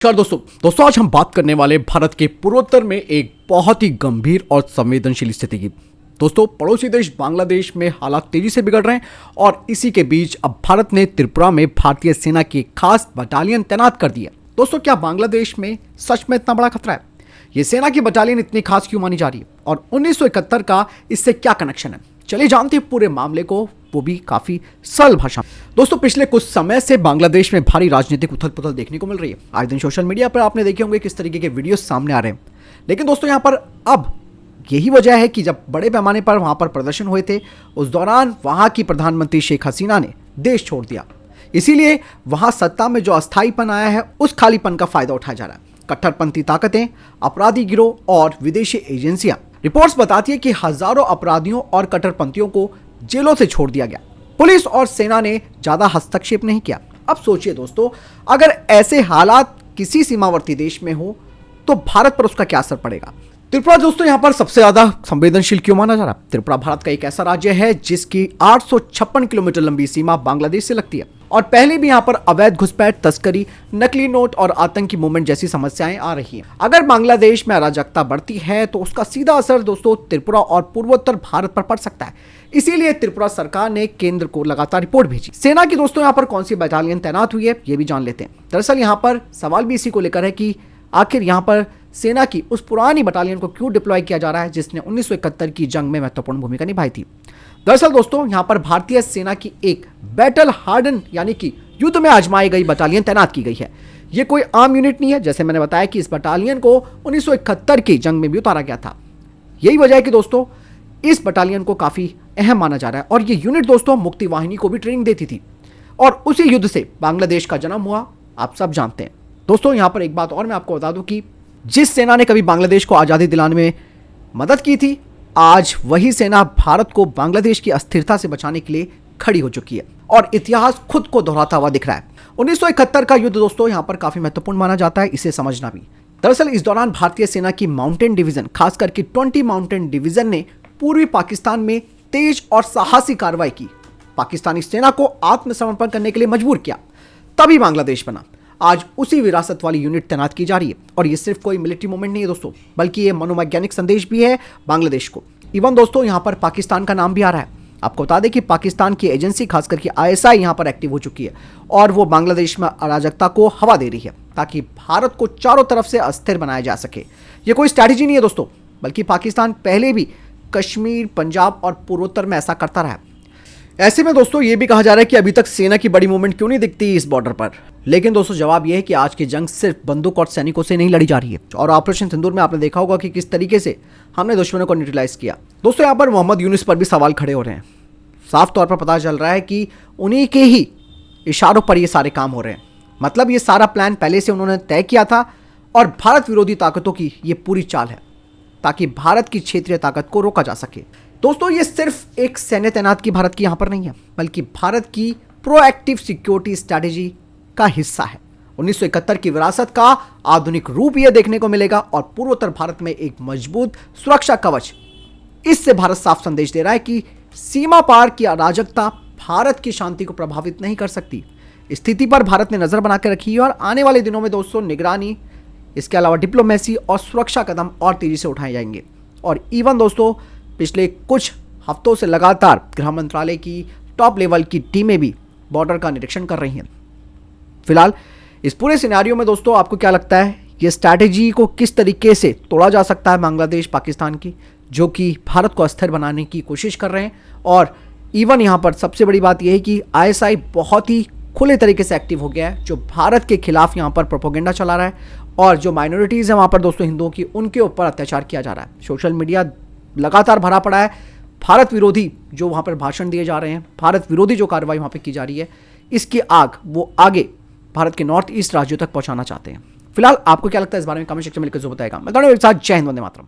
नमस्कार दोस्तों आज हम बात करने वाले भारत के पूर्वोत्तर में एक बहुत ही गंभीर और संवेदनशील स्थिति की। दोस्तों पड़ोसी देश बांग्लादेश में हालात तेजी से बिगड़ रहे हैं और इसी के बीच अब भारत ने त्रिपुरा में भारतीय सेना की खास बटालियन तैनात कर दी है। दोस्तों क्या बांग्लादेश में सच में इतना बड़ा खतरा है? ये सेना की बटालियन इतनी खास क्यों मानी जा रही है और 1971 का इससे क्या कनेक्शन है? चलिए जानते हैं पूरे मामले को, वो भी काफी सरल भाषा में। दोस्तों पिछले कुछ समय से बांग्लादेश में भारी राजनीतिक उथल पुथल देखने को मिल रही है। आज दिन सोशल मीडिया पर आपने देखे होंगे किस तरीके के वीडियो सामने आ रहे हैं। लेकिन दोस्तों यहाँ पर अब यही वजह है कि जब बड़े पैमाने पर वहां पर प्रदर्शन हुए थे, उस दौरान वहां की प्रधानमंत्री शेख हसीना ने देश छोड़ दिया। इसीलिए वहां सत्ता में जो अस्थायीपन आया है, उस खालीपन का फायदा उठाया जा रहा है। कट्टरपंथी ताकतें, अपराधी गिरोह और विदेशी एजेंसियां। रिपोर्ट्स बताती है कि हजारों अपराधियों और कट्टरपंथियों को जेलों से छोड़ दिया गया। पुलिस और सेना ने ज्यादा हस्तक्षेप नहीं किया। अब सोचिए दोस्तों, अगर ऐसे हालात किसी सीमावर्ती देश में हो तो भारत पर उसका क्या असर पड़ेगा? त्रिपुरा दोस्तों यहाँ पर सबसे ज्यादा संवेदनशील क्यों माना जा रहा है? त्रिपुरा भारत का एक ऐसा राज्य है जिसकी 856 किलोमीटर लंबी सीमा बांग्लादेश से लगती है और पहले भी यहाँ पर अवैध घुसपैठ, तस्करी, नकली नोट और आतंकी मूवमेंट जैसी समस्याएं आ रही हैं। अगर बांग्लादेश में अराजकता बढ़ती है तो उसका सीधा असर दोस्तों त्रिपुरा और पूर्वोत्तर भारत पर पड़ सकता है। इसीलिए त्रिपुरा सरकार ने केंद्र को लगातार रिपोर्ट भेजी। सेना की दोस्तों यहाँ पर कौन सी बटालियन तैनात हुई है, ये भी जान लेते हैं। दरअसल यहाँ पर सवाल भी इसी को लेकर है कि आखिर यहाँ पर सेना की उस पुरानी बटालियन को क्यों डिप्लॉय किया जा रहा है जिसने 1971 की जंग में महत्वपूर्ण भूमिका निभाई थी। दरअसल दोस्तों यहाँ पर भारतीय सेना की एक बैटल हार्डन यानी कि युद्ध में आजमाई गई बटालियन तैनात की गई है। ये कोई आम यूनिट नहीं है। जैसे मैंने बताया कि इस बटालियन को 1971 की जंग में भी उतारा गया था। यही वजह है कि दोस्तों इस बटालियन को काफी अहम माना जा रहा है और ये यूनिट दोस्तों मुक्ति वाहिनी को भी ट्रेनिंग देती थी और उसी युद्ध से बांग्लादेश का जन्म हुआ, आप सब जानते हैं। दोस्तों यहाँ पर एक बात और मैं आपको बता दूं कि जिस सेना ने कभी बांग्लादेश को आज़ादी दिलाने में मदद की थी, आज वही सेना भारत को बांग्लादेश की अस्थिरता से बचाने के लिए खड़ी हो चुकी है और इतिहास खुद को दोहराता हुआ दिख रहा है। 1971 का युद्ध दोस्तों यहाँ पर काफी महत्वपूर्ण माना जाता है, इसे समझना भी। दरअसल इस दौरान भारतीय सेना की माउंटेन डिवीजन, खास करके 20 माउंटेन डिवीजन ने पूर्वी पाकिस्तान में तेज और साहसी कार्रवाई की। पाकिस्तानी सेना को आत्मसमर्पण करने के लिए मजबूर किया, तभी बांग्लादेश बना। आज उसी विरासत वाली यूनिट तैनात की जा रही है और ये सिर्फ कोई मिलिट्री मूवमेंट नहीं है दोस्तों, बल्कि ये मनोवैज्ञानिक संदेश भी है बांग्लादेश को। इवन दोस्तों यहाँ पर पाकिस्तान का नाम भी आ रहा है। आपको बता दें कि पाकिस्तान की एजेंसी खास करके ISI यहाँ पर एक्टिव हो चुकी है और वो बांग्लादेश में अराजकता को हवा दे रही है ताकि भारत को चारों तरफ से अस्थिर बनाया जा सके। ये कोई स्ट्रैटेजी नहीं है दोस्तों, बल्कि पाकिस्तान पहले भी कश्मीर, पंजाब और पूर्वोत्तर में ऐसा करता रहा है। ऐसे में दोस्तों ये भी कहा जा रहा है कि अभी तक सेना की बड़ी मूवमेंट क्यों नहीं दिखती इस बॉर्डर पर। लेकिन दोस्तों जवाब यह है कि आज की जंग सिर्फ बंदूक और सैनिकों से नहीं लड़ी जा रही है और ऑपरेशन सिंदूर में आपने देखा होगा कि किस तरीके से हमने दुश्मनों को न्यूट्रलाइज किया। दोस्तों यहाँ पर मोहम्मद यूनुस पर भी सवाल खड़े हो रहे हैं। साफ तौर पर पता चल रहा है कि उन्हीं के ही इशारों पर ये सारे काम हो रहे हैं। मतलब ये सारा प्लान पहले से उन्होंने तय किया था और भारत विरोधी ताकतों की ये पूरी चाल है ताकि भारत की क्षेत्रीय ताकत को रोका जा सके। दोस्तों ये सिर्फ एक सैन्य तैनात की भारत की यहाँ पर नहीं है, बल्कि भारत की प्रोएक्टिव सिक्योरिटी स्ट्रैटेजी का हिस्सा है। 1971 की विरासत का आधुनिक रूप यह देखने को मिलेगा और पूर्वोत्तर भारत में एक मजबूत सुरक्षा कवच। इससे भारत साफ संदेश दे रहा है कि सीमा पार की अराजकता भारत की शांति को प्रभावित नहीं कर सकती। स्थिति पर भारत ने नजर बनाकर रखी है और आने वाले दिनों में दोस्तों निगरानी, इसके अलावा डिप्लोमेसी और सुरक्षा कदम और तेजी से उठाए जाएंगे। और इवन दोस्तों पिछले कुछ हफ्तों से लगातार गृह मंत्रालय की टॉप लेवल की टीमें भी बॉर्डर का निरीक्षण कर रही हैं। फिलहाल इस पूरे सिनेरियो में दोस्तों आपको क्या लगता है, ये स्ट्रैटेजी को किस तरीके से तोड़ा जा सकता है बांग्लादेश पाकिस्तान की, जो कि भारत को अस्थिर बनाने की कोशिश कर रहे हैं? और इवन यहाँ पर सबसे बड़ी बात यह है कि ISI बहुत ही खुले तरीके से एक्टिव हो गया है, जो भारत के खिलाफ यहाँ पर प्रोपोगेंडा चला रहा है और जो माइनॉरिटीज़ हैं वहाँ पर दोस्तों हिंदुओं की, उनके ऊपर अत्याचार किया जा रहा है। सोशल मीडिया लगातार भरा पड़ा है भारत विरोधी जो वहाँ पर भाषण दिए जा रहे हैं, भारत विरोधी जो कार्रवाई वहाँ पर की जा रही है, इसकी आग वो आगे भारत के नॉर्थ ईस्ट राज्यों तक पहुँचाना चाहते हैं। फिलहाल आपको क्या लगता है इस बारे में कमेंट सेक्शन में लिखकर जो बताएगा। मैं दोनों एक साथ जय हिंद, वंदे मातरम।